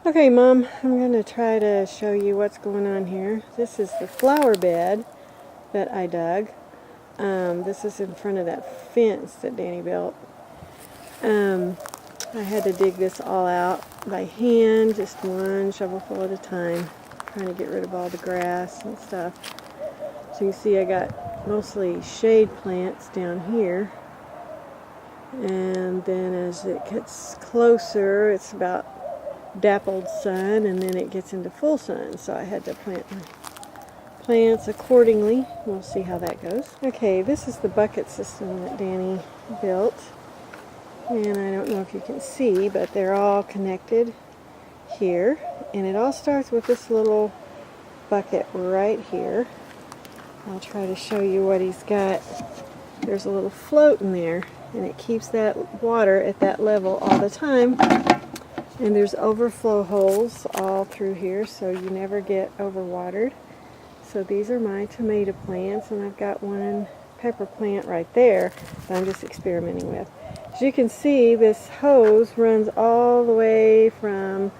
Okay, Mom, I'm going to try to show you what's going on here. This is the flower bed that I dug. This is in front of that fence that Danny built. I had to dig this all out by hand, just one shovelful at a time, trying to get rid of all the grass and stuff. So you see I got mostly shade plants down here. And then as it gets closer, it's about dappled sun, and then it gets into full sun, so I had to plant my plants accordingly. We'll see how that goes. Okay, this is the bucket system that Danny built, and I don't know if you can see, but they're all connected here, and it all starts with this little bucket right here. I'll try to show you what he's got. There's a little float in there, and it keeps that water at that level all the time. And there's overflow holes all through here, so you never get overwatered. So these are my tomato plants, and I've got one pepper plant right there that I'm just experimenting with. As you can see, this hose runs all the way from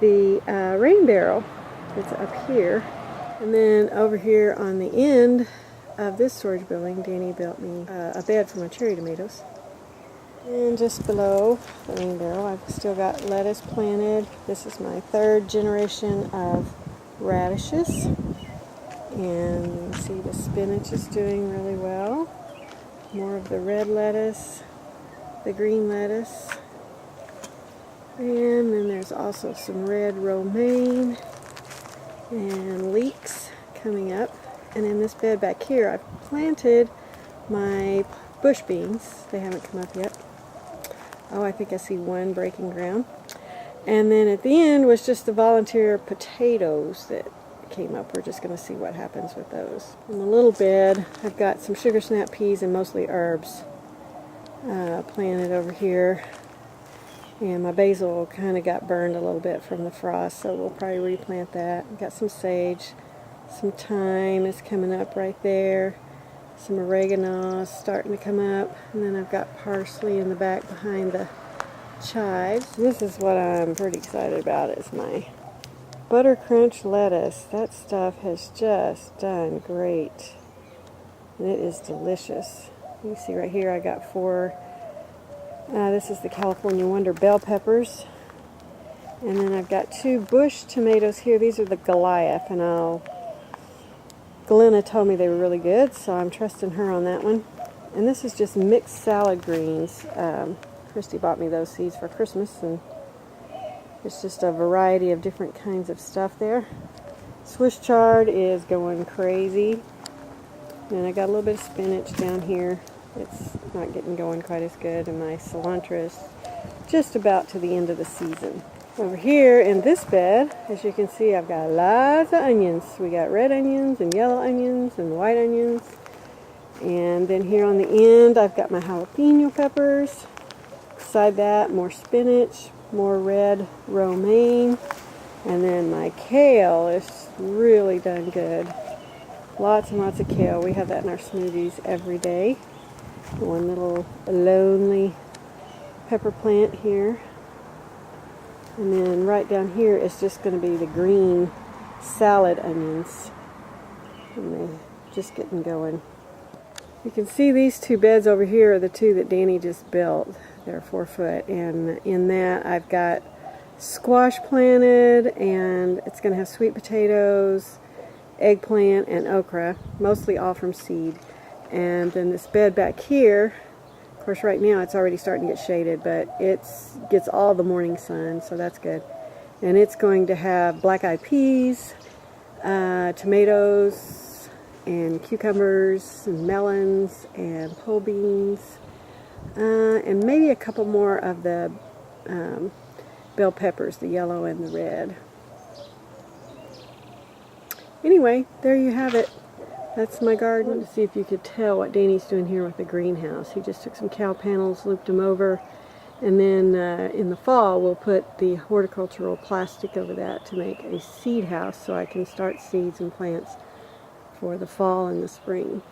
the rain barrel that's up here. And then over here on the end of this storage building, Danny built me a bed for my cherry tomatoes. And just below the rain barrel, I've still got lettuce planted. This is my third generation of radishes. And you see the spinach is doing really well. More of the red lettuce, the green lettuce. And then there's also some red romaine and leeks coming up. And in this bed back here, I've planted my bush beans. They haven't come up yet. Oh, I think I see one breaking ground. And then at the end was just the volunteer potatoes that came up. We're just going to see what happens with those. In the little bed, I've got some sugar snap peas and mostly herbs planted over here. And my basil kind of got burned a little bit from the frost, so we'll probably replant that. Got some sage, some thyme is coming up right there. Some oregano is starting to come up, and then I've got parsley in the back behind the chives. This is what I'm pretty excited about, is my butter crunch lettuce. That stuff has just done great, and it is delicious. You see right here I got 4, this is the California Wonder bell peppers, and then I've got 2 bush tomatoes here. These are the Goliath, and Glenna told me they were really good, so I'm trusting her on that one. And this is just mixed salad greens. Christy bought me those seeds for Christmas, and it's just a variety of different kinds of stuff there. Swiss chard is going crazy. And I got a little bit of spinach down here. It's not getting going quite as good, and my cilantro is just about to the end of the season. Over here in this bed, as you can see, I've got lots of onions. We got red onions and yellow onions and white onions. And then here on the end, I've got my jalapeno peppers. Beside that, more spinach, more red romaine. And then my kale is really done good. Lots and lots of kale. We have that in our smoothies every day. One little lonely pepper plant here. And then right down here is just going to be the green salad onions. And they're just getting going. You can see these 2 beds over here are the 2 that Danny just built. They're 4 foot. And in that I've got squash planted, and it's going to have sweet potatoes, eggplant, and okra. Mostly all from seed. And then this bed back here, of course, right now it's already starting to get shaded, but it gets all the morning sun, so that's good. And it's going to have black-eyed peas, tomatoes, and cucumbers, and melons, and pole beans, and maybe a couple more of the bell peppers, the yellow and the red. Anyway, there you have it. That's my garden. To see if you could tell what Danny's doing here with the greenhouse. He just took some cow panels, looped them over, and then in the fall we'll put the horticultural plastic over that to make a seed house so I can start seeds and plants for the fall and the spring.